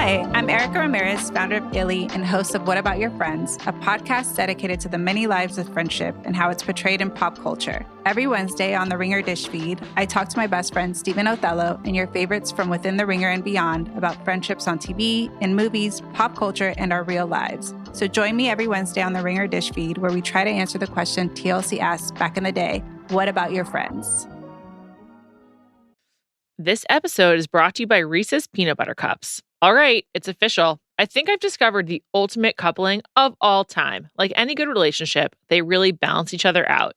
Hi, I'm Erica Ramirez, founder of Illy and host of What About Your Friends, a podcast dedicated to the many lives of friendship and how it's portrayed in pop culture. Every Wednesday on the Ringer Dish feed, I talk to my best friend Stephen Othello and your favorites from within the Ringer and beyond about friendships on TV, in movies, pop culture, and our real lives. So join me every Wednesday on the Ringer Dish feed where we try to answer the question TLC asked back in the day, what about your friends? This episode is brought to you by Reese's Peanut Butter Cups. All right, it's official. I think I've discovered the ultimate coupling of all time. Like any good relationship, they really balance each other out.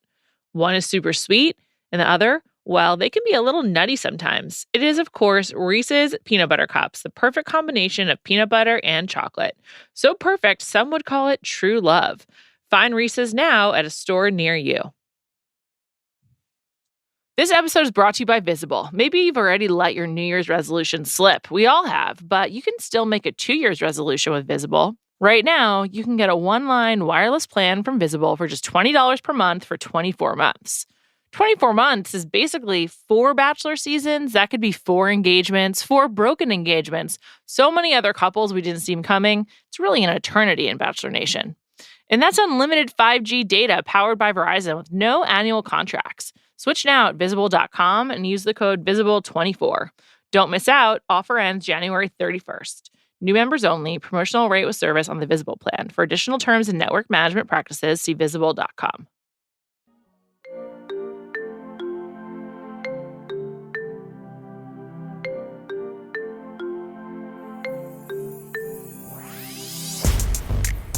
One is super sweet, and the other, well, they can be a little nutty sometimes. It is, of course, Reese's Peanut Butter Cups, the perfect combination of peanut butter and chocolate. So perfect, some would call it true love. Find Reese's now at a store near you. This episode is brought to you by Visible. Maybe you've already let your New Year's resolution slip. We all have, but you can still make a 2 year's resolution with Visible. Right now, you can get a one-line wireless plan from Visible for just $20 per month for 24 months. 24 months is basically 4 bachelor seasons. That could be 4 engagements, 4 broken engagements. So many other couples we didn't see coming. It's really an eternity in Bachelor Nation. And that's unlimited 5G data powered by Verizon with no annual contracts. Switch now at Visible.com and use the code VISIBLE24. Don't miss out. Offer ends January 31st. New members only. Promotional rate with service on the Visible plan. For additional terms and network management practices, see Visible.com.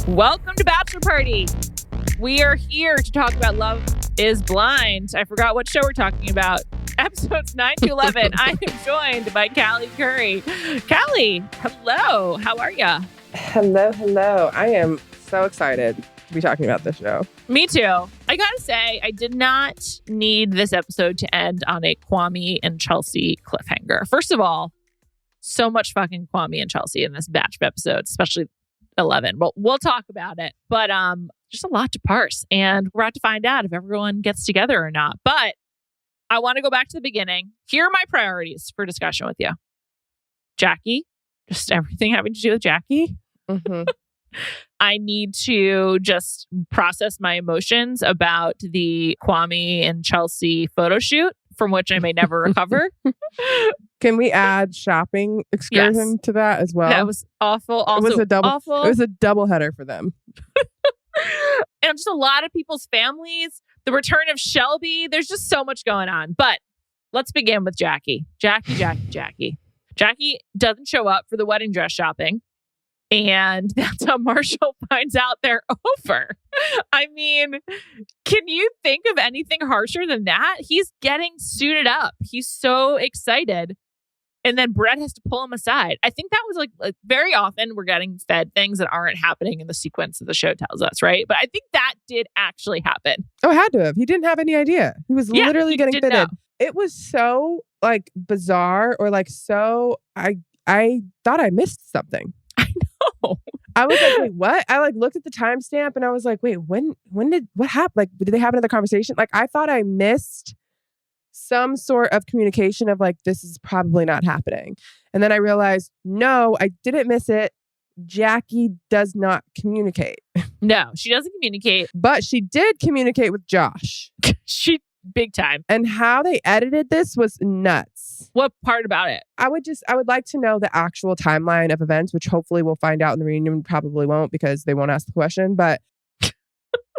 Welcome to Bachelor Party. We are here to talk about Love is Blind. I forgot what show we're talking about. Episodes 9 to 11. I am joined by Callie Curry. Callie, hello. How are ya? Hello. I am so excited to be talking about this show. Me too. I gotta say, I did not need this episode to end on a Kwame and Chelsea cliffhanger. First of all, so much fucking Kwame and Chelsea in this batch of episodes, especially 11. But we'll talk about it. But just a lot to parse. And we're about to find out if everyone gets together or not. But I want to go back to the beginning. Here are my priorities for discussion with you. Jackie, just everything having to do with Jackie. Mm-hmm. I need to just process my emotions about the Kwame and Chelsea photo shoot, from which I may never recover. Can we add shopping excursion to that as well? That was awful. Also, it was awful. It was a double header for them. And just a lot of people's families. The return of Shelby. There's just so much going on. But let's begin with Jackie. Jackie doesn't show up for the wedding dress shopping. And that's how Marshall finds out they're over. I mean, can you think of anything harsher than that? He's getting suited up. He's so excited. And then Brett has to pull him aside. I think that was like very often we're getting fed things that aren't happening in the sequence that the show tells us, right? But I think that did actually happen. Oh, it had to have. He didn't have any idea. He was literally getting fitted. Know. It was so like bizarre or like so I thought I missed something. I know. I was like, wait, what? I like looked at the timestamp and I was like, wait, what happened? Like, did they have another conversation? Like, I thought I missed some sort of communication of like, this is probably not happening. And then I realized, no, I didn't miss it. Jackie does not communicate. No, she doesn't communicate. But she did communicate with Josh. She big time. And how they edited this was nuts. What part about it? I would like to know the actual timeline of events, which hopefully we'll find out in the reunion. Probably won't because they won't ask the question. But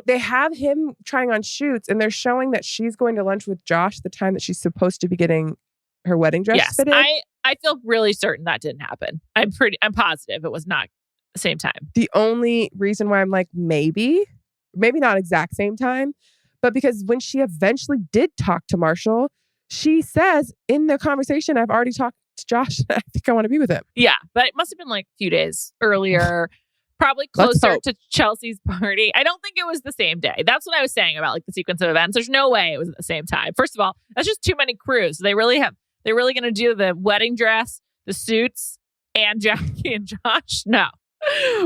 they have him trying on shoots and they're showing that she's going to lunch with Josh the time that she's supposed to be getting her wedding dress fitted. I feel really certain that didn't happen. I'm positive it was not the same time. The only reason why I'm like, maybe not exact same time, but because when she eventually did talk to Marshall, she says in the conversation, I've already talked to Josh. I think I want to be with him. Yeah, but it must have been like a few days earlier. Probably closer to Chelsea's party. I don't think it was the same day. That's what I was saying about like the sequence of events. There's no way it was at the same time. First of all, that's just too many crews. They're really going to do the wedding dress, the suits, and Jackie and Josh. No,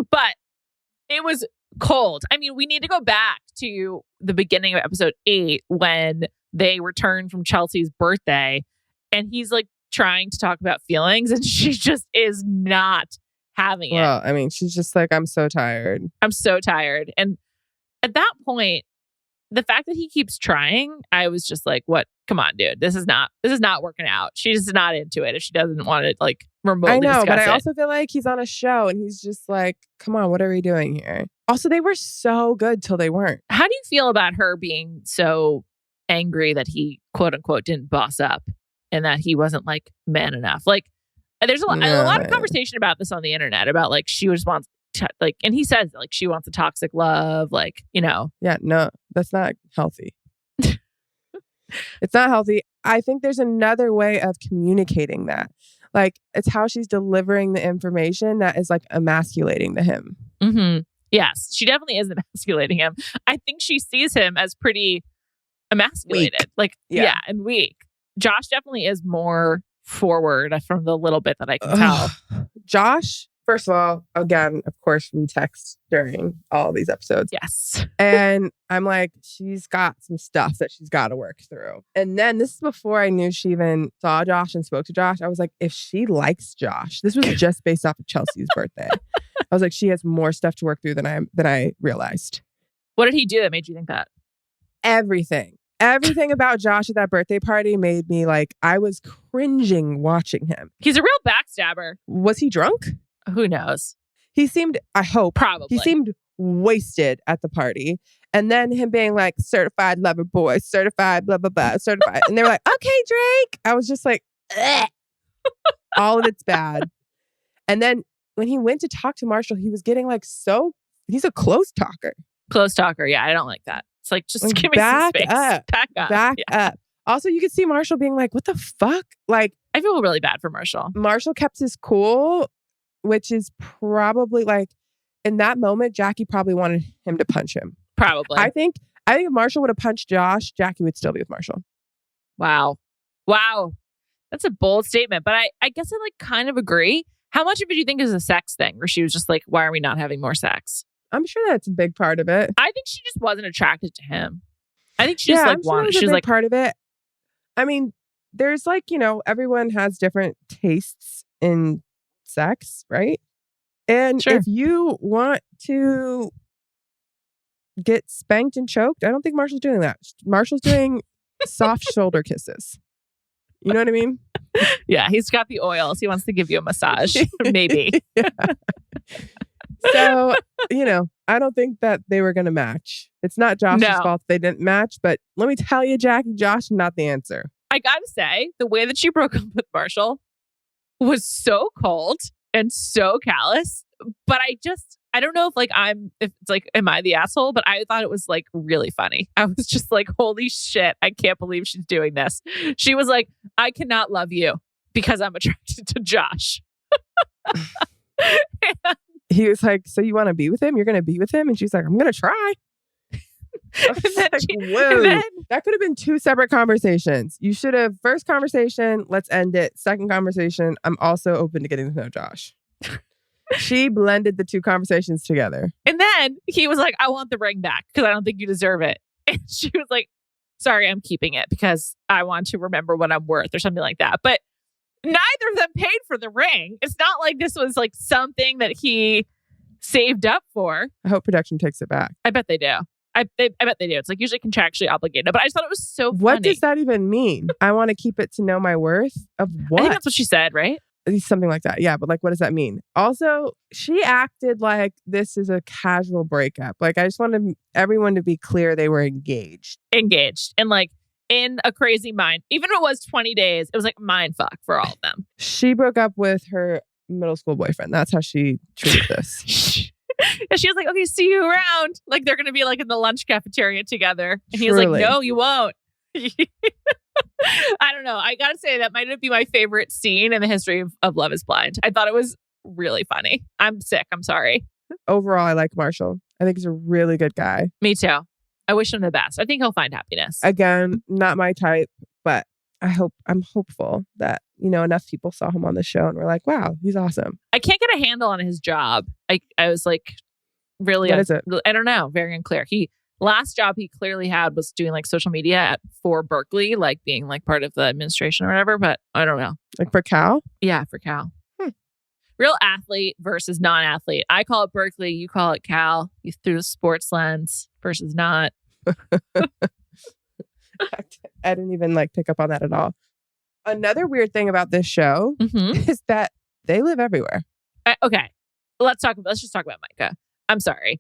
but it was cold. I mean, we need to go back to the beginning of episode 8 when they return from Chelsea's birthday and he's like trying to talk about feelings and she just is not having it. Well, I mean, she's just like, I'm so tired. I'm so tired. And at that point, the fact that he keeps trying, I was just like, what? Come on, dude. This is not working out. She's not into it if she doesn't want to like remotely I know, discuss but I it. also feel like he's on a show and he's just like, come on, what are we doing here? Also, they were so good till they weren't. How do you feel about her being so angry that he, quote unquote, didn't boss up and that he wasn't like man enough? Like, there's a lot of conversation about this on the internet about like she just wants like, and he says like she wants a toxic love, like, you know. Yeah, no, that's not healthy. It's not healthy. I think there's another way of communicating that. Like, it's how she's delivering the information that is like emasculating to him. Mm-hmm. Yes, she definitely is emasculating him. I think she sees him as pretty emasculated. Weak. Like, yeah, and weak. Josh definitely is more forward from the little bit that I can tell. Josh, first of all, again, of course, we text during all of these episodes. Yes. And I'm like, she's got some stuff that she's got to work through. And then this is before I knew she even saw Josh and spoke to Josh. I was like, if she likes Josh, this was just based off of Chelsea's birthday. I was like, she has more stuff to work through than I realized. What did he do that made you think that? Everything about Josh at that birthday party made me like, I was cringing watching him. He's a real backstabber. Was he drunk? Who knows? He seemed, I hope. Probably. He seemed wasted at the party. And then him being like, certified lover boy, certified blah, blah, blah, certified. And they were like, okay, Drake. I was just like, all of it's bad. And then when he went to talk to Marshall, he was getting like he's a close talker. Close talker. Yeah, I don't like that. It's like, just give me back some space. up. Back Yeah. up. Also, you could see Marshall being like, what the fuck? Like, I feel really bad for Marshall. Marshall kept his cool, which is probably like, in that moment, Jackie probably wanted him to punch him. Probably. I think if Marshall would have punched Josh, Jackie would still be with Marshall. Wow. That's a bold statement, but I guess I like kind of agree. How much of it do you think is a sex thing where she was just like, why are we not having more sex? I'm sure that's a big part of it. I think she just wasn't attracted to him. I think she just I'm sure wanted. she was like part of it. I mean, there's like, everyone has different tastes in sex, right? And Sure. if you want to get spanked and choked, I don't think Marshall's doing that. Marshall's doing soft shoulder kisses. You know what I mean? Yeah, he's got the oils. He wants to give you a massage, maybe. Yeah. So, I don't think that they were going to match. It's not Josh's fault they didn't match, but let me tell you, Jackie, Josh, not the answer. I gotta say, the way that she broke up with Marshall was so cold and so callous. But I don't know if it's like, am I the asshole? But I thought it was like really funny. I was just like, holy shit, I can't believe she's doing this. She was like, I cannot love you because I'm attracted to Josh. He was like, so you want to be with him? You're going to be with him? And she's like, I'm going to try. That could have been two separate conversations. You should have, first conversation, let's end it. Second conversation, I'm also open to getting to know Josh. She blended the two conversations together. And then he was like, I want the ring back because I don't think you deserve it. And she was like, sorry, I'm keeping it because I want to remember what I'm worth or something like that. But neither of them paid for the ring. It's not like this was like something that he saved up for. I hope production takes it back. I bet they do. I bet they do. It's like usually contractually obligated. But I just thought it was so funny. What does that even mean? I want to keep it to know my worth of what? I think that's what she said, right? Something like that. Yeah. But like, what does that mean? Also, she acted like this is a casual breakup. Like, I just wanted everyone to be clear they were engaged. And like in a crazy mind. Even if it was 20 days, it was like mind fuck for all of them. She broke up with her middle school boyfriend. That's how she treated this. And she was like, okay, see you around. Like they're going to be like in the lunch cafeteria together. And he was like, no, you won't. I don't know. I got to say that might be my favorite scene in the history of Love is Blind. I thought it was really funny. I'm sick. I'm sorry. Overall, I like Marshall. I think he's a really good guy. Me too. I wish him the best. I think he'll find happiness. Again, not my type, but I'm hopeful that, enough people saw him on the show and were like, wow, he's awesome. I can't get a handle on his job. I was like, really, what is it? I don't know. Very unclear. Last job he clearly had was doing like social media for Berkeley, like being like part of the administration or whatever, but I don't know. Like for Cal? Yeah, for Cal. Real athlete versus non-athlete. I call it Berkeley. You call it Cal. You threw the sports lens versus not. I didn't even pick up on that at all. Another weird thing about this show is that they live everywhere. Okay. Let's just talk about Micah. I'm sorry.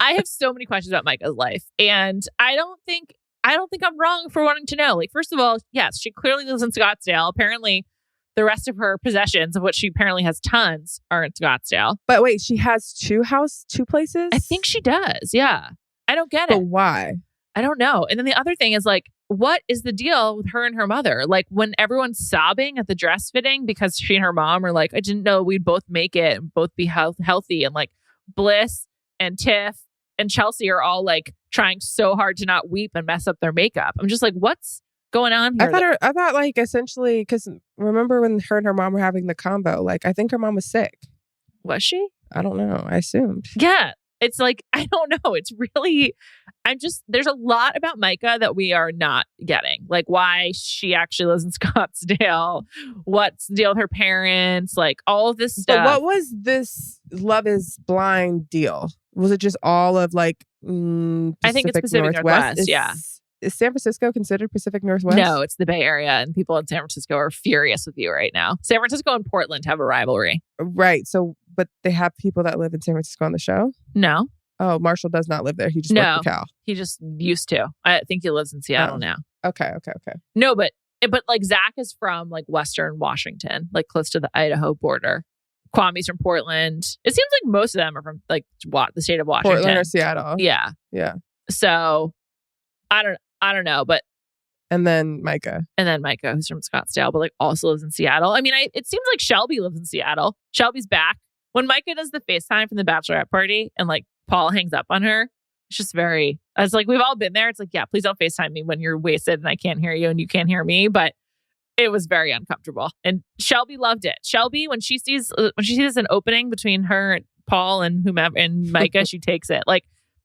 I have so many questions about Micah's life. And I don't think I'm wrong for wanting to know. First of all, yes, she clearly lives in Scottsdale. Apparently, the rest of her possessions, of which she apparently has tons, are in Scottsdale. But wait, she has two places? I think she does. Yeah. I don't get it. But why? I don't know. And then the other thing is what is the deal with her and her mother? When everyone's sobbing at the dress fitting because she and her mom are like, I didn't know we'd both make it and both be healthy. And Bliss and Tiff and Chelsea are all trying so hard to not weep and mess up their makeup. I'm just what's going on here? I thought essentially, because remember when her and her mom were having the combo, I think her mom was sick. Was she? I don't know. I assumed. Yeah. It's I don't know. It's really, there's a lot about Micah that we are not getting. Why she actually lives in Scottsdale, what's the deal with her parents, all of this stuff. But what was this Love is Blind deal? Was it just all of I think it's Pacific Northwest. Yeah. Is San Francisco considered Pacific Northwest? No, it's the Bay Area, and people in San Francisco are furious with you right now. San Francisco and Portland have a rivalry. Right. So, but they have people that live in San Francisco on the show? No. Oh, Marshall does not live there. He just worked for Cal. He just used to. I think he lives in Seattle now. Okay. No, but Zach is from Western Washington, close to the Idaho border. Kwame's from Portland. It seems like most of them are from the state of Washington. Portland or Seattle. Yeah. Yeah. So I don't know, but and then Micah, who's from Scottsdale, but also lives in Seattle. I mean, it seems like Shelby lives in Seattle. Shelby's back. When Micah does the FaceTime from the bachelorette party and Paul hangs up on her, it's just very. It's we've all been there. It's yeah, please don't FaceTime me when you're wasted and I can't hear you and you can't hear me. But it was very uncomfortable, and Shelby loved it. Shelby, when she sees an opening between her, Paul, and whomever, and Micah, she takes it.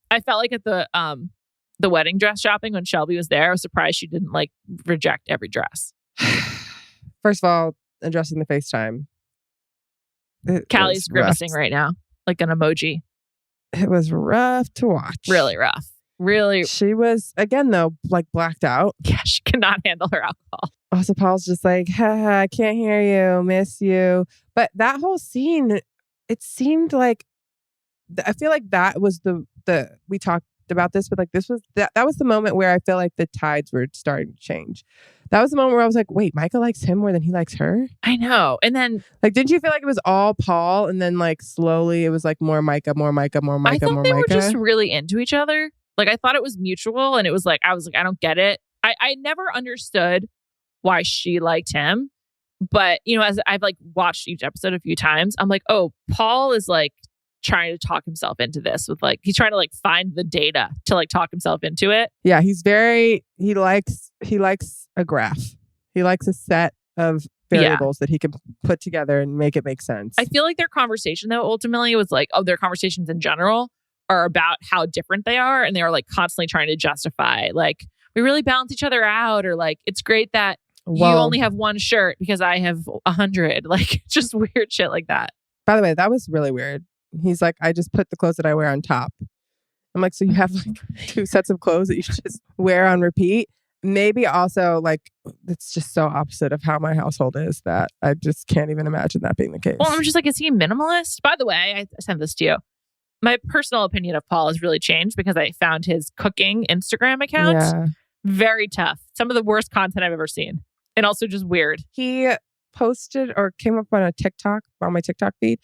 I felt at the wedding dress shopping when Shelby was there, I was surprised she didn't reject every dress. First of all, addressing the FaceTime. Callie's grimacing right now, like an emoji. It was rough to watch. Really rough. Really. She was, again, though, blacked out. Yeah, she could not handle her alcohol. Also, Paul's just I can't hear you, miss you. But that whole scene, it seemed I feel that was we talked about this, but this was that was the moment where I feel the tides were starting to change. That was the moment where I was wait, Micah likes him more than he likes her? I know. And then didn't you feel it was all Paul and then slowly it was more Micah, more Micah, more Micah, I thought more they Micah? were just really into each other. I thought it was mutual, and it was I was I don't get it. I never understood why she liked him. But, as I've watched each episode a few times, I'm oh, Paul is trying to talk himself into this with he's trying to find the data to talk himself into it. Yeah, he likes a graph. He likes a set of variables that he can put together and make it make sense. I feel their conversation though ultimately was their conversations in general are about how different they are, and they are constantly trying to justify we really balance each other out, or it's great that you only have one shirt because I have 100. Just weird shit like that. By the way, that was really weird. He's I just put the clothes that I wear on top. I'm so you have two sets of clothes that you just wear on repeat? Maybe also it's just so opposite of how my household is that I just can't even imagine that being the case. Well, I'm just is he a minimalist? By the way, I sent this to you. My personal opinion of Paul has really changed because I found his cooking Instagram account. Yeah. Very tough. Some of the worst content I've ever seen. And also just weird. He posted or came up on my TikTok feed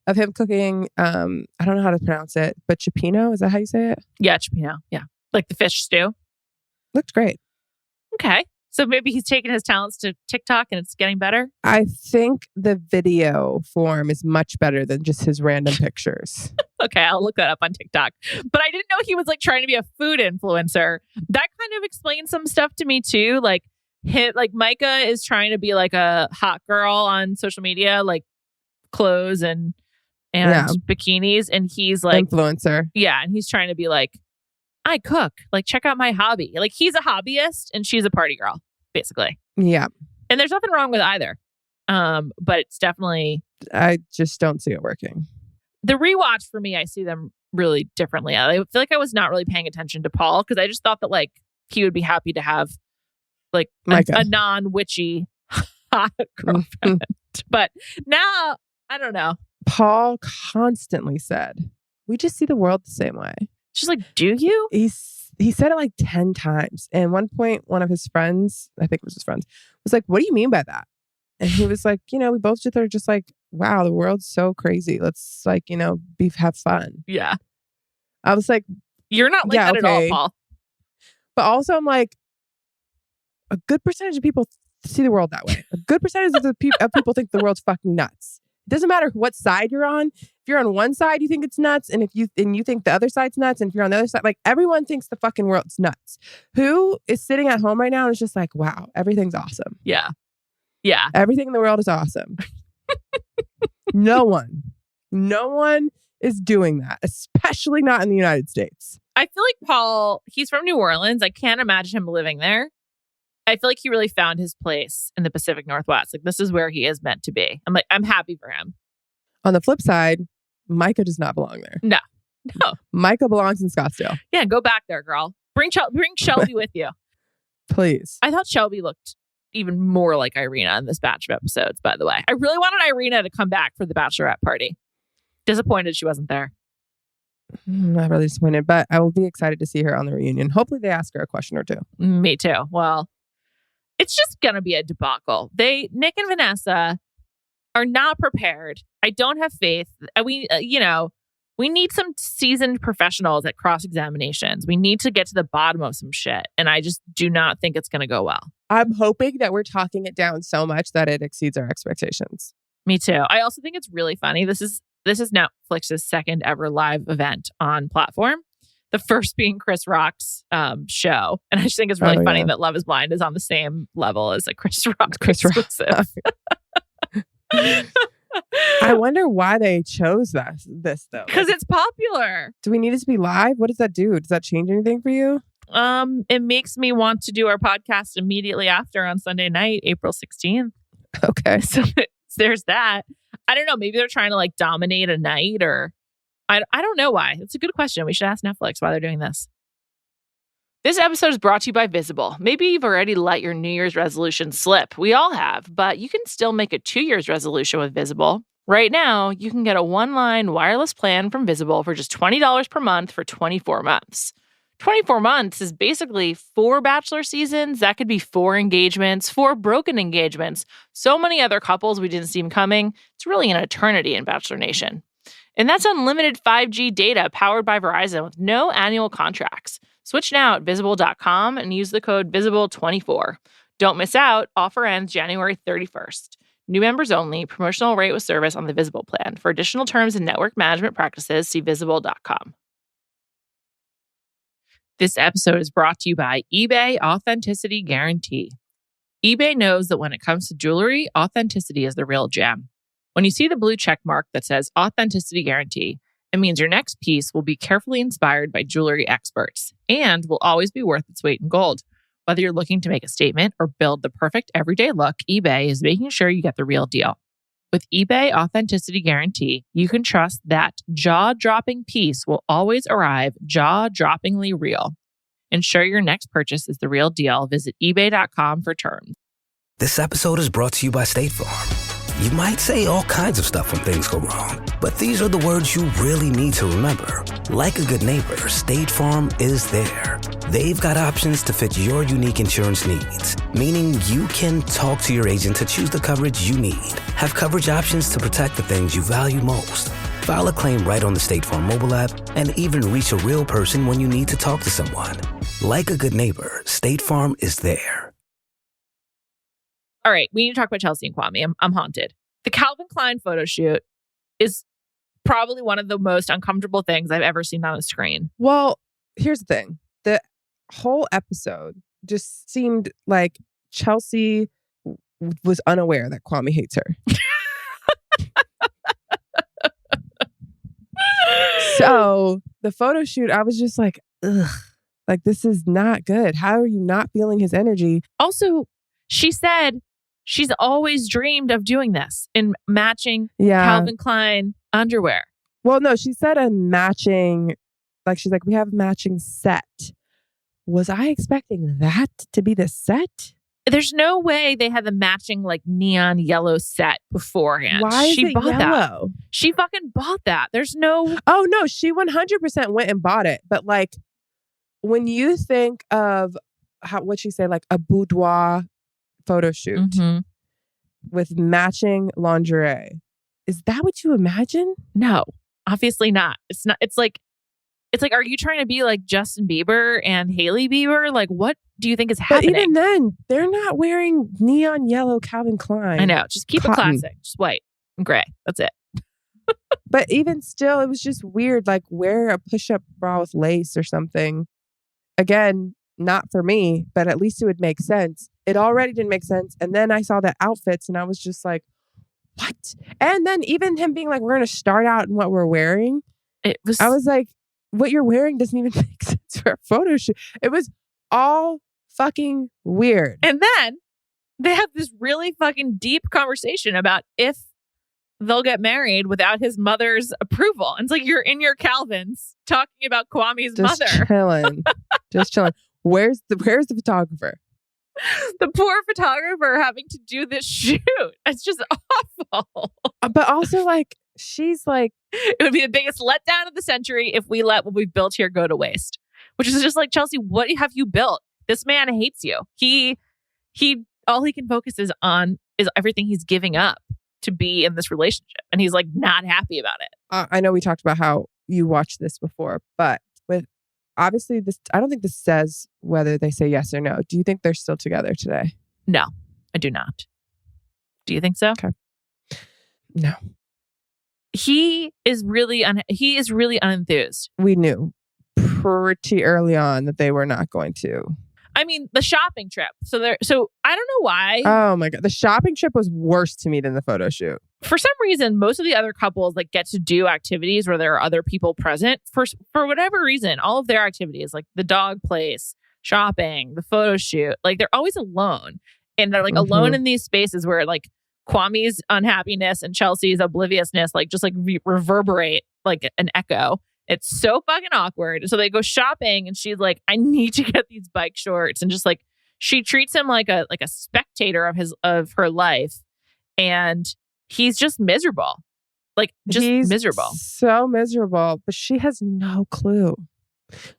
of him cooking, I don't know how to pronounce it, but cioppino, is that how you say it? Yeah, cioppino. Yeah. The fish stew. Looked great. Okay. So maybe he's taken his talents to TikTok and it's getting better? I think the video form is much better than just his random pictures. Okay, I'll look that up on TikTok. But I didn't know he was trying to be a food influencer. That kind of explains some stuff to me too. Micah is trying to be a hot girl on social media, clothes and bikinis, and he's influencer. Yeah, and he's trying to be I cook. Check out my hobby. He's a hobbyist and she's a party girl, basically. Yeah. And there's nothing wrong with either. But it's definitely... I just don't see it working. The rewatch for me, I see them really differently. I feel like I was not really paying attention to Paul because I just thought that like he would be happy to have like a non-witchy hot girlfriend. But now, I don't know. Paul constantly said, we just see the world the same way. She's like, do you? He said it like 10 times. And at one point, one of his friends, I think it was his friends, was like, what do you mean by that? And he was like, we both just are just like, wow, the world's so crazy. Let's like, have fun. Yeah. I was like, you're not like that at all, Paul. But also I'm like, a good percentage of people see the world that way. A good percentage of people think the world's fucking nuts. It doesn't matter what side you're on. If you're on one side, you think it's nuts. And if you think the other side's nuts. And if you're on the other side, like everyone thinks the fucking world's nuts. Who is sitting at home right now and is just like, wow, everything's awesome. Yeah. Yeah. Everything in the world is awesome. No one is doing that, especially not in the United States. I feel like Paul, he's from New Orleans. I can't imagine him living there. I feel like he really found his place in the Pacific Northwest. Like this is where he is meant to be. I'm happy for him. On the flip side, Micah does not belong there. No. Micah belongs in Scottsdale. Yeah, go back there, girl. Bring Shelby with you. Please. I thought Shelby looked even more like Irina in this batch of episodes, by the way. I really wanted Irina to come back for the bachelorette party. Disappointed she wasn't there. I'm not really disappointed, but I will be excited to see her on the reunion. Hopefully they ask her a question or two. Me too. Well, it's just going to be a debacle. Nick and Vanessa are not prepared. I don't have faith. We need some seasoned professionals at cross-examinations. We need to get to the bottom of some shit. And I just do not think it's going to go well. I'm hoping that we're talking it down so much that it exceeds our expectations. Me too. I also think it's really funny. This is Netflix's second ever live event on platform. The first being Chris Rock's show. And I just think it's really funny that Love is Blind is on the same level as a Chris Rock exclusive. I wonder why they chose this though. Because it's popular. Do we need it to be live? What does that do? Does that change anything for you? It makes me want to do our podcast immediately after on Sunday night, April 16th. Okay. So there's that. I don't know. Maybe they're trying to like dominate a night or I don't know why. It's a good question. We should ask Netflix why they're doing this. This episode is brought to you by Visible. Maybe you've already let your New Year's resolution slip. We all have, but you can still make a 2 year's resolution with Visible. Right now, you can get a one-line wireless plan from Visible for just $20 per month for 24 months. 24 months is basically 4 bachelor seasons. That could be 4 engagements, 4 broken engagements. So many other couples we didn't see coming. It's really an eternity in Bachelor Nation. And that's unlimited 5G data powered by Verizon with no annual contracts. Switch now at Visible.com and use the code VISIBLE24. Don't miss out. Offer ends January 31st. New members only. Promotional rate with service on the Visible plan. For additional terms and network management practices, see Visible.com. This episode is brought to you by eBay Authenticity Guarantee. eBay knows that when it comes to jewelry, authenticity is the real gem. When you see the blue check mark that says Authenticity Guarantee, it means your next piece will be carefully inspired by jewelry experts and will always be worth its weight in gold. Whether you're looking to make a statement or build the perfect everyday look, eBay is making sure you get the real deal. With eBay Authenticity Guarantee, you can trust that jaw-dropping piece will always arrive jaw-droppingly real. Ensure your next purchase is the real deal. Visit eBay.com for terms. This episode is brought to you by State Farm. You might say all kinds of stuff when things go wrong, but these are the words you really need to remember. Like a good neighbor, State Farm is there. They've got options to fit your unique insurance needs, meaning you can talk to your agent to choose the coverage you need. Have coverage options to protect the things you value most. File a claim right on the State Farm mobile app and even reach a real person when you need to talk to someone. Like a good neighbor, State Farm is there. All right, we need to talk about Chelsea and Kwame. I'm haunted. The Calvin Klein photo shoot is probably one of the most uncomfortable things I've ever seen on a screen. Well, here's the thing. The whole episode just seemed like Chelsea was unaware that Kwame hates her. So the photo shoot, I was just like, ugh, like this is not good. How are you not feeling his energy? Also, she said She's always dreamed of doing this in matching Calvin Klein underwear. Well, no, she said a matching, like she's like, we have a matching set. Was I expecting that to be the set? There's no way they had the matching like neon yellow set beforehand. Why is it yellow? That. She fucking bought that. There's no... Oh, no, she 100% went and bought it. But like, when you think of what'd she say, like a boudoir photo shoot with matching lingerie, is that what you imagine? No, obviously not. It's not. It's like, are you trying to be like Justin Bieber and Hailey Bieber? Like, what do you think is happening? But even then, they're not wearing neon yellow Calvin Klein. I know. Just keep it classic. Just white and gray. That's it. But even still, it was just weird. Like, wear a push-up bra with lace or something. Again, not for me, but at least it would make sense. It already didn't make sense. And then I saw the outfits and I was just like, what? And then even him being like, we're going to start out in what we're wearing. I was like, what you're wearing doesn't even make sense for a photo shoot. It was all fucking weird. And then they have this really fucking deep conversation about if they'll get married without his mother's approval. And it's like, you're in your Calvins talking about Kwame's just mother. Just chilling. Where's the photographer? The poor photographer having to do this shoot. It's just awful. But also, like, she's like, it would be the biggest letdown of the century if we let what we've built here go to waste. Which is just like, Chelsea, what have you built? This man hates you. He all he can focus is on is everything he's giving up to be in this relationship. And he's like not happy about it. I know we talked about how you watched this before, but with obviously this, I don't think this says whether they say yes or no. Do you think they're still together today? No, I do not. Do you think so? Okay. No. He is really unenthused. We knew pretty early on that they were not going to. I mean, the shopping trip. So I don't know why. Oh my God. The shopping trip was worse to me than the photo shoot. For some reason, most of the other couples like get to do activities where there are other people present. For whatever reason, all of their activities, like the dog place, shopping, the photo shoot, like they're always alone. And they're like alone in these spaces where like Kwame's unhappiness and Chelsea's obliviousness like just like reverberate like an echo. It's so fucking awkward. So they go shopping and she's like, I need to get these bike shorts. And just like, she treats him like a spectator of her life. And he's just miserable. Like he's miserable. So miserable. But she has no clue.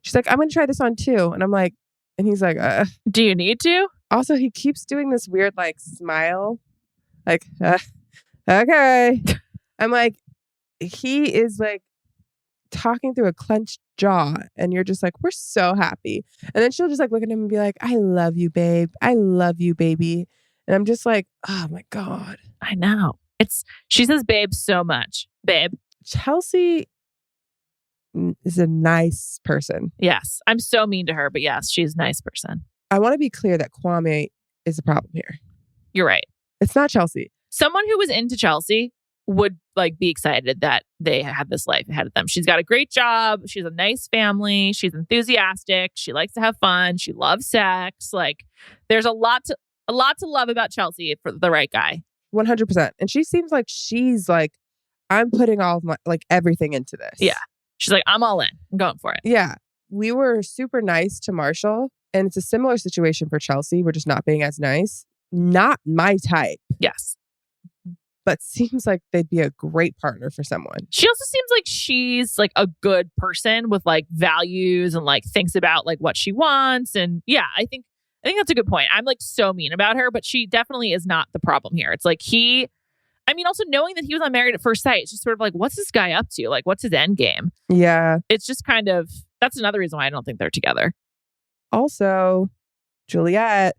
She's like, I'm going to try this on too. And I'm like, and he's like, do you need to? Also, he keeps doing this weird like smile. Like, okay. I'm like, he is like, talking through a clenched jaw and you're just like, we're so happy. And then she'll just like look at him and be like, I love you, babe. I love you, baby. And I'm just like, oh my God. I know. She says babe so much. Babe. Chelsea is a nice person. Yes. I'm so mean to her, but yes, she's a nice person. I want to be clear that Kwame is the problem here. You're right. It's not Chelsea. Someone who was into Chelsea would like be excited that they had this life ahead of them. She's got a great job. She's a nice family. She's enthusiastic. She likes to have fun. She loves sex. Like there's a lot to love about Chelsea for the right guy. 100%. And she seems like she's like, I'm putting all of my like everything into this. Yeah. She's like, I'm all in. I'm going for it. Yeah. We were super nice to Marshall and it's a similar situation for Chelsea. We're just not being as nice. Not my type. Yes. But seems like they'd be a great partner for someone. She also seems like she's like a good person with like values and like thinks about like what she wants. And yeah, I think that's a good point. I'm like so mean about her, but she definitely is not the problem here. It's like also knowing that he was on Married at First Sight, it's just sort of like, what's this guy up to? Like, what's his end game? Yeah. It's just kind of, that's another reason why I don't think they're together. Also, Juliet,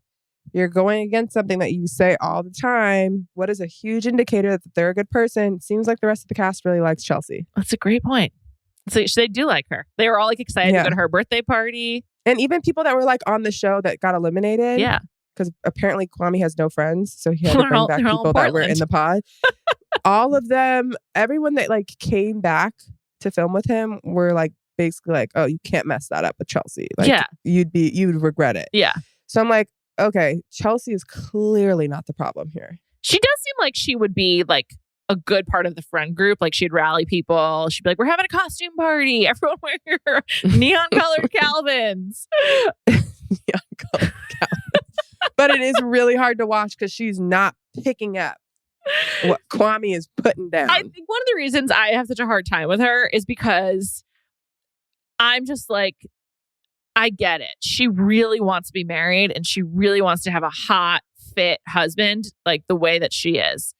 you're going against something that you say all the time. What is a huge indicator that they're a good person? It seems like the rest of the cast really likes Chelsea. That's a great point. So they do like her. They were all like excited to go to her birthday party. And even people that were like on the show that got eliminated. Yeah. Because apparently Kwame has no friends. So he had to bring back people that were in the pod. All of them, everyone that like came back to film with him were like basically like, oh, you can't mess that up with Chelsea. Like, you'd regret it. Yeah. So I'm like, okay, Chelsea is clearly not the problem here. She does seem like she would be like a good part of the friend group. Like she'd rally people. She'd be like, we're having a costume party. Everyone wear neon colored Calvins. Neon colored Calvins. But it is really hard to watch because she's not picking up what Kwame is putting down. I think one of the reasons I have such a hard time with her is because I'm just like, I get it. She really wants to be married and she really wants to have a hot, fit husband, like the way that she is.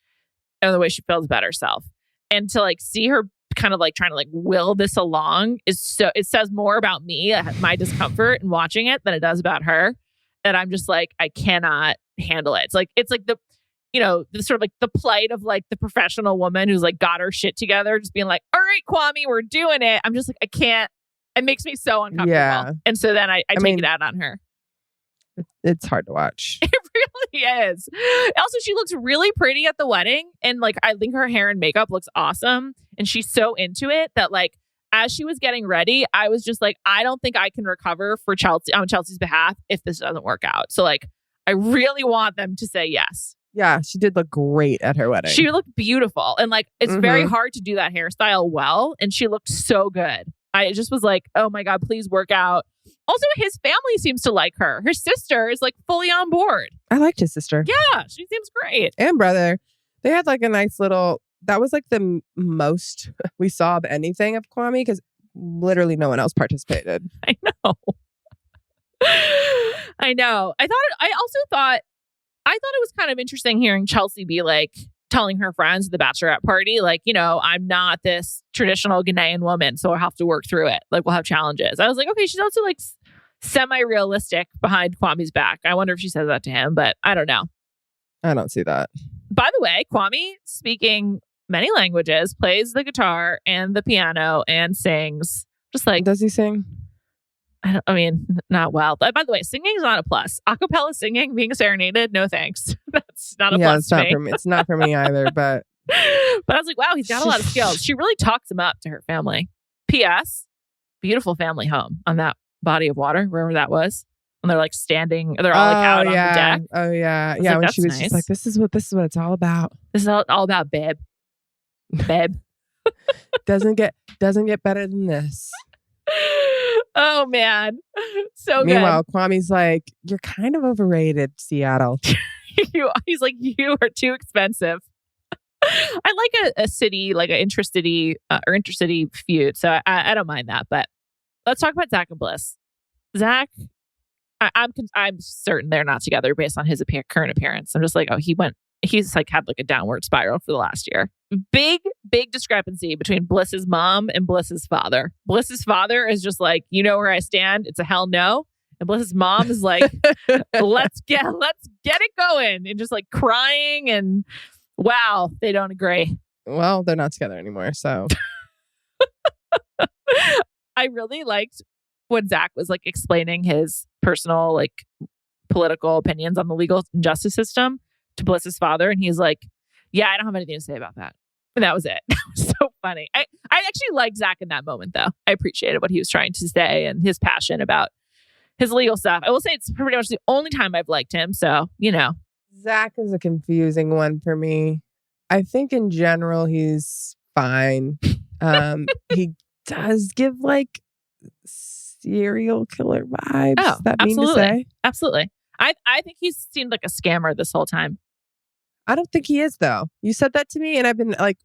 And the way she feels about herself. And to like see her kind of like trying to like will this along is so, it says more about me, my discomfort in watching it than it does about her. And I'm just like, I cannot handle it. It's like the, you know, the sort of like the plight of like the professional woman who's like got her shit together, just being like, all right, Kwame, we're doing it. I'm just like, I can't, it makes me so uncomfortable. Yeah. And so then I take it out on her. It's hard to watch. It really is. Also, she looks really pretty at the wedding. And like, I think her hair and makeup looks awesome. And she's so into it that like, as she was getting ready, I was just like, I don't think I can recover for Chelsea on Chelsea's behalf if this doesn't work out. So like, I really want them to say yes. Yeah, she did look great at her wedding. She looked beautiful. And like, it's very hard to do that hairstyle well. And she looked so good. I just was like, oh my God, please work out. Also, his family seems to like her. Her sister is like fully on board. I liked his sister. Yeah, she seems great. And brother. They had like a nice little, that was like the most we saw of anything of Kwame because literally no one else participated. I know. I know. I thought it was kind of interesting hearing Chelsea be like, telling her friends at the bachelorette party, like, you know, I'm not this traditional Ghanaian woman, so I have to work through it. Like, we'll have challenges. I was like, okay, she's also like semi-realistic behind Kwame's back. I wonder if she says that to him, but I don't know. I don't see that. By the way, Kwame, speaking many languages, plays the guitar and the piano and sings. Just like, does he sing? I mean, not well. By the way, singing is not a plus. Acapella singing, being serenaded, no thanks. That's not a plus. It's not for me. It's not for me either. But I was like, wow, he's got a lot of skills. She really talks him up to her family. P.S. Beautiful family home on that body of water, wherever that was. And they're like standing. They're all like out on the deck. Oh yeah, yeah. Like, when she was nice. just like, "This is what it's all about." This is all about babe. Babe doesn't get better than this. Oh man, so meanwhile, Kwame's like, "You're kind of overrated, Seattle." He's like, "You are too expensive." I like a city, like an intercity or intercity feud, so I don't mind that. But let's talk about Zach and Bliss. Zach, I'm certain they're not together based on his current appearance. I'm just like, oh, he's like had like a downward spiral for the last year. Big discrepancy between Bliss's mom and Bliss's father. Bliss's father is just like, you know where I stand. It's a hell no. And Bliss's mom is like, let's get it going, and just like crying and wow, they don't agree. Well, they're not together anymore, so. I really liked when Zach was like explaining his personal like political opinions on the legal and justice system to Bliss's father, and he's like, yeah, I don't have anything to say about that. And that was it. That was so funny. I actually liked Zach in that moment, though. I appreciated what he was trying to say and his passion about his legal stuff. I will say it's pretty much the only time I've liked him. So, you know. Zach is a confusing one for me. I think in general, he's fine. He does give like serial killer vibes. Oh, that absolutely. Mean to say? Absolutely. I think he's seemed like a scammer this whole time. I don't think he is, though. You said that to me, and I've been like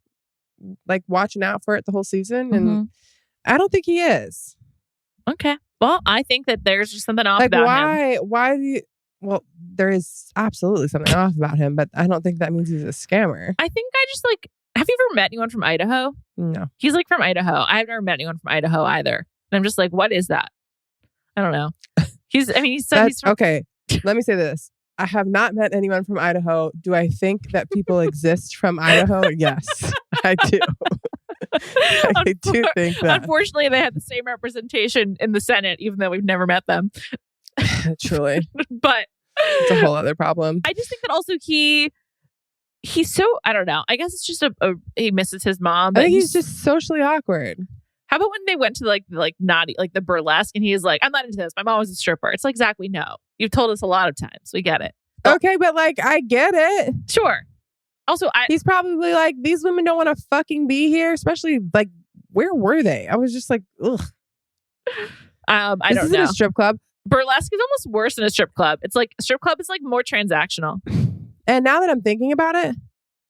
watching out for it the whole season, and I don't think he is. Okay. Well, I think that there's just something off about him. Why do you? Well, there is absolutely something off about him, but I don't think that means he's a scammer. I think I just like. Have you ever met anyone from Idaho? No. He's like from Idaho. I've never met anyone from Idaho either, and I'm just like, what is that? I don't know. He's from, okay. Let me say this. I have not met anyone from Idaho. Do I think that people exist from Idaho? Yes, I do. I do think that. Unfortunately, they had the same representation in the Senate, even though we've never met them. Truly. But it's a whole other problem. I just think that also he's so, I don't know. I guess it's just he misses his mom. I think he's just socially awkward. How about when they went to the naughty, like the burlesque, and he's like, I'm not into this. My mom was a stripper. It's like, Zach, we know. You've told us a lot of times. We get it. Okay, but like, I get it. Sure. Also, he's probably like, these women don't want to fucking be here, especially like, where were they? I was just like, ugh. I this don't isn't know. a strip club. Burlesque is almost worse than a strip club. It's like a strip club is like more transactional. And now that I'm thinking about it,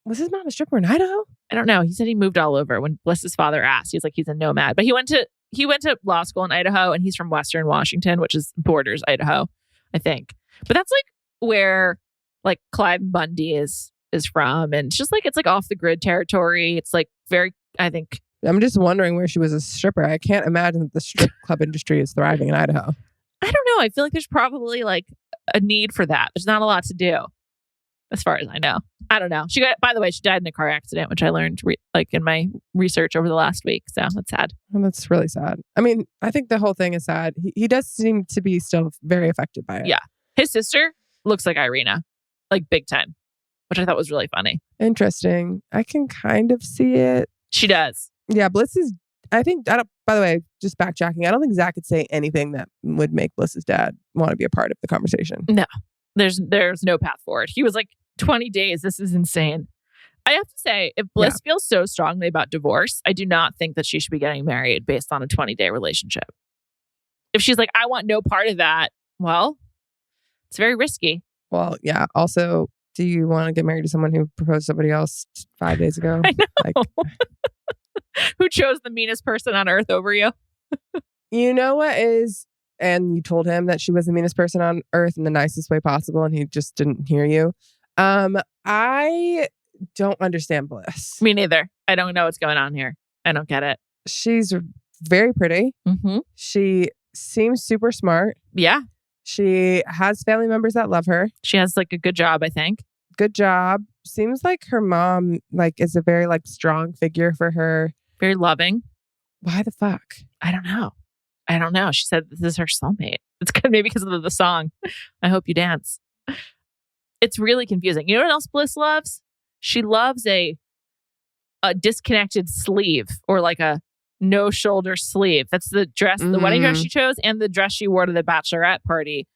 was his mom a stripper in Idaho? I don't know. He said he moved all over. When Bliss's father asked, he's like, he's a nomad. But he went to law school in Idaho, and he's from Western Washington, which is borders Idaho, I think. But that's like where like Clive Bundy is from, and it's just like it's like off the grid territory. It's like very, I think. I'm just wondering where she was a stripper. I can't imagine that the strip club industry is thriving in Idaho. I don't know. I feel like there's probably like a need for that. There's not a lot to do, as far as I know. I don't know. By the way, she died in a car accident, which I learned in my research over the last week. So that's sad. Well, that's really sad. I mean, I think the whole thing is sad. He does seem to be still very affected by it. Yeah. His sister looks like Irina, like big time, which I thought was really funny. Interesting. I can kind of see it. She does. Yeah, Bliss is, by the way, just backtracking, I don't think Zach could say anything that would make Bliss's dad want to be a part of the conversation. No, there's no path forward. He was like, 20 days. This is insane. I have to say, if Bliss feels so strongly about divorce, I do not think that she should be getting married based on a 20-day relationship. If she's like, I want no part of that, well, it's very risky. Well, yeah. Also, do you want to get married to someone who proposed to somebody else 5 days ago? I know. Who chose the meanest person on earth over you? You know what is, and you told him that she was the meanest person on earth in the nicest way possible, and he just didn't hear you. I don't understand Bliss. Me neither. I don't know what's going on here. I don't get it. She's very pretty. Mm-hmm. She seems super smart. Yeah. She has family members that love her. She has like a good job, I think. Good job. Seems like her mom is a very strong figure for her. Very loving. Why the fuck? I don't know. She said this is her soulmate. It's maybe because of the song. I Hope You Dance. It's really confusing. You know what else Bliss loves? She loves a disconnected sleeve, or like a no shoulder sleeve. That's the dress, the wedding dress she chose, and the dress she wore to the bachelorette party.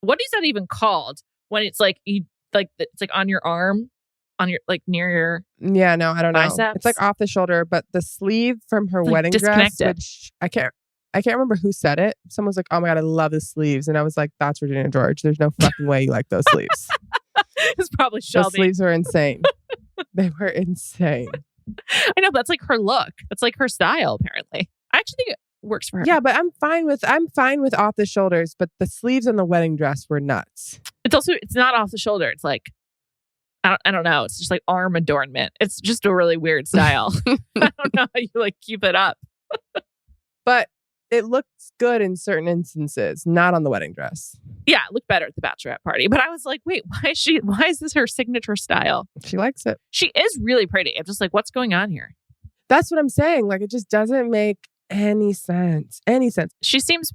What is that even called? When it's like it's like on your arm, on your near your I don't know. biceps? It's like off the shoulder, but the sleeve from her wedding dress, which I can't remember who said it. Someone was like, "Oh my god, I love the sleeves," and I was like, "That's Regina George. There's no fucking way you like those sleeves." It's probably Shelby. Those sleeves were insane. They were insane. I know, but that's like her look. That's like her style. Apparently, I actually think it works for her. Yeah, but I'm fine with off the shoulders, but the sleeves on the wedding dress were nuts. It's not off the shoulder. It's like I don't know. It's just like arm adornment. It's just a really weird style. I don't know how you keep it up. But it looks good in certain instances, not on the wedding dress. Yeah, it looked better at the bachelorette party. But I was like, wait, why is this her signature style? She likes it. She is really pretty. I'm just like, what's going on here? That's what I'm saying. It just doesn't make any sense. She seems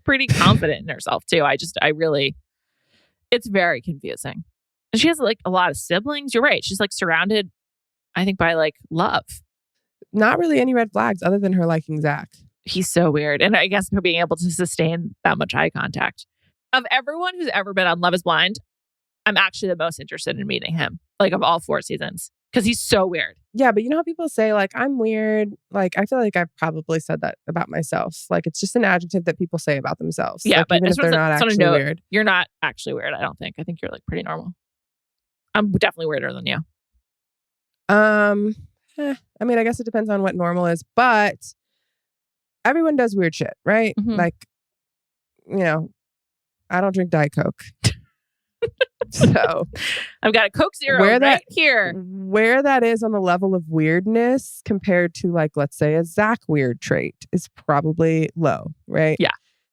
pretty confident in herself too. It's very confusing. And she has a lot of siblings. You're right. She's surrounded, I think, by love. Not really any red flags other than her liking Zach. He's so weird. And I guess her being able to sustain that much eye contact. Of everyone who's ever been on Love is Blind, I'm actually the most interested in meeting him, of all 4 seasons. Because he's so weird. Yeah, but you know how people say, I'm weird? I feel like I've probably said that about myself. It's just an adjective that people say about themselves. Yeah, but even if they're not actually weird. You're not actually weird, I don't think. I think you're pretty normal. I'm definitely weirder than you. I mean, I guess it depends on what normal is, but everyone does weird shit, right? Mm-hmm. I don't drink Diet Coke. So I've got a Coke Zero here. Where that is on the level of weirdness compared to let's say a Zach weird trait is probably low, right? Yeah.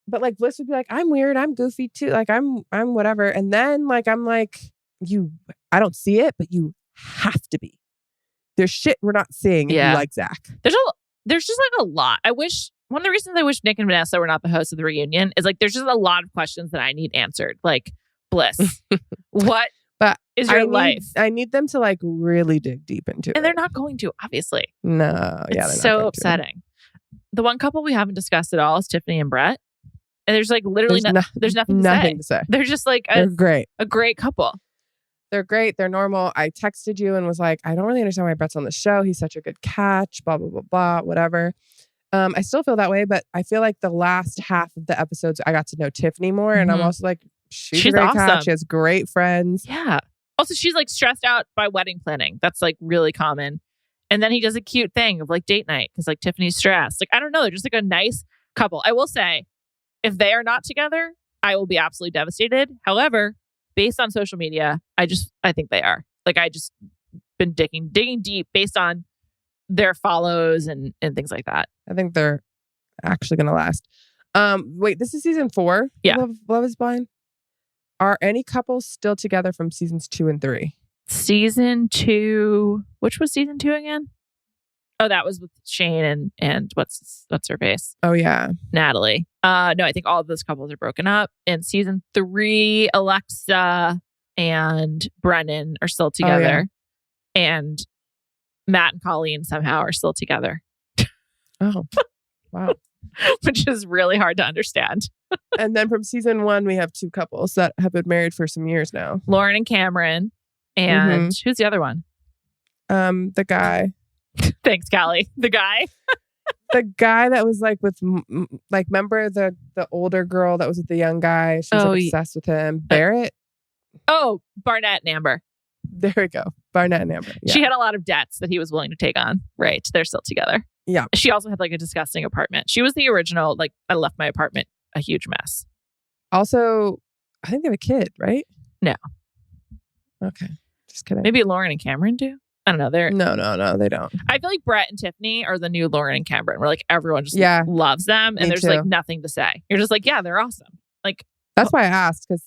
But Bliss would be I'm weird, I'm goofy too, I'm whatever. And then I'm I don't see it, but you have to be. There's shit we're not seeing if you like Zach. There's just a lot. One of the reasons I wish Nick and Vanessa were not the hosts of the reunion is there's just a lot of questions that I need answered. Bliss. What? But is your life. I need them to like really dig deep into it. And they're not going to, obviously. No. Yeah. It's they're not so going upsetting. The one couple we haven't discussed at all is Tiffany and Brett. And there's like literally there's nothing to say. They're just like they're great. A great couple. They're great. They're normal. I texted you and was like, I don't really understand why Brett's on the show. He's such a good catch, blah, blah, blah, blah, whatever. I still feel that way, but I feel like the last half of the episodes, I got to know Tiffany more. And I'm also like, she's a great awesome. catch. She has great friends. Yeah. Also, she's like stressed out by wedding planning. That's like really common. And then he does a cute thing of like date night because like Tiffany's stressed. Like, I don't know. They're just like a nice couple. I will say, if they are not together, I will be absolutely devastated. However, based on social media, I think they are. Like, I just been digging deep based on their follows and things like that. I think they're actually going to last. Wait, this is season 4? Yeah. Love is Blind. Are any couples still together from seasons 2 and 3? Season 2. Which was season 2 again? Oh, that was with Shane and what's her face? Oh, yeah. Natalie. No, I think all of those couples are broken up. In season 3, Alexa and Brennan are still together. Oh, yeah. And Matt and Colleen somehow are still together. Oh, wow. Which is really hard to understand. And then from season 1, we have 2 couples that have been married for some years now. Lauren and Cameron. And who's the other one? The guy. Thanks, Callie. The guy. The guy that was like with, like, remember the older girl that was with the young guy? She was like obsessed with him. Barrett? Oh, Barnett and Amber. There we go. Barnett and Amber. Yeah. She had a lot of debts that he was willing to take on. Right. They're still together. Yeah. She also had like a disgusting apartment. She was the original, like, I left my apartment a huge mess. Also, I think they have a kid, right? No. Okay. Just kidding. Maybe Lauren and Cameron do. I don't know. No, they don't. I feel like Brett and Tiffany are the new Lauren and Cameron, where like everyone just loves them and there's too. like nothing to say. You're just like, yeah, they're awesome. Like, that's why I asked, because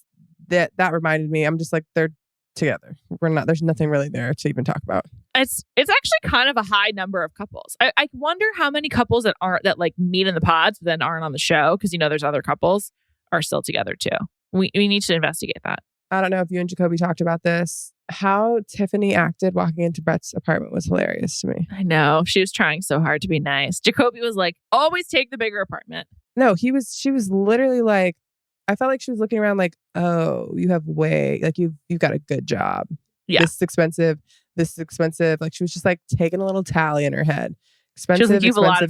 that reminded me. I'm just like, they're together. There's nothing really there to even talk about. It's actually kind of a high number of couples. I wonder how many couples that like meet in the pods but then aren't on the show, because there's other couples are still together too. We need to investigate that. I don't know if you and Jacoby talked about this. How Tiffany acted walking into Brett's apartment was hilarious to me. I know. She was trying so hard to be nice. Jacoby was like, always take the bigger apartment. No, she was literally like, I felt like she was looking around like, oh, you have you've got a good job. Yeah. This is expensive. Like, she was just like taking a little tally in her head. Expensive, like,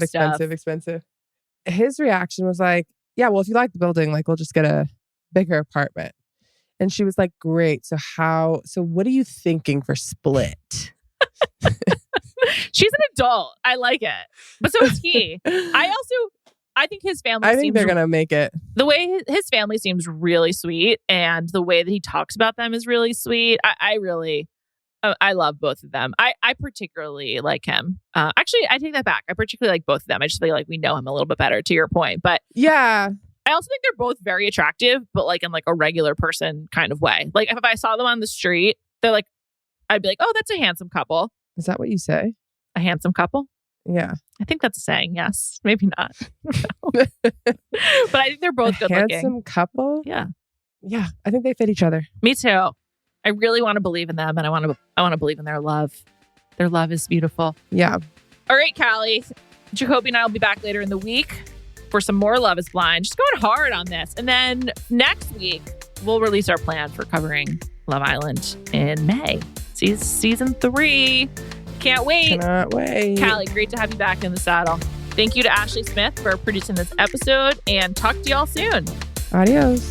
expensive. His reaction was like, yeah, well, if you like the building, like, we'll just get a bigger apartment. And she was like, great. So what are you thinking for split? She's an adult. I like it. But so is he. I think his family I think they're going to make it. The way his family seems really sweet, and the way that he talks about them is really sweet. I love both of them. I particularly like him. Actually, I take that back. I particularly like both of them. I just feel like we know him a little bit better, to your point. But yeah. I also think they're both very attractive, but like in like a regular person kind of way. Like if I saw them on the street, they're like, I'd be like, oh, that's a handsome couple. Is that what you say? A handsome couple? Yeah. I think that's a saying. Yes. Maybe not. But I think they're both good looking. Handsome couple? Yeah. Yeah. I think they fit each other. Me too. I really want to believe in them, and I want to believe in their love. Their love is beautiful. Yeah. All right, Callie. Jacoby and I will be back later in the week for some more Love is Blind. Just going hard on this. And then next week, we'll release our plan for covering Love Island in May. Season 3. Can't wait. Cannot wait. Callie, great to have you back in the saddle. Thank you to Ashleigh Smith for producing this episode, and talk to y'all soon. Adios.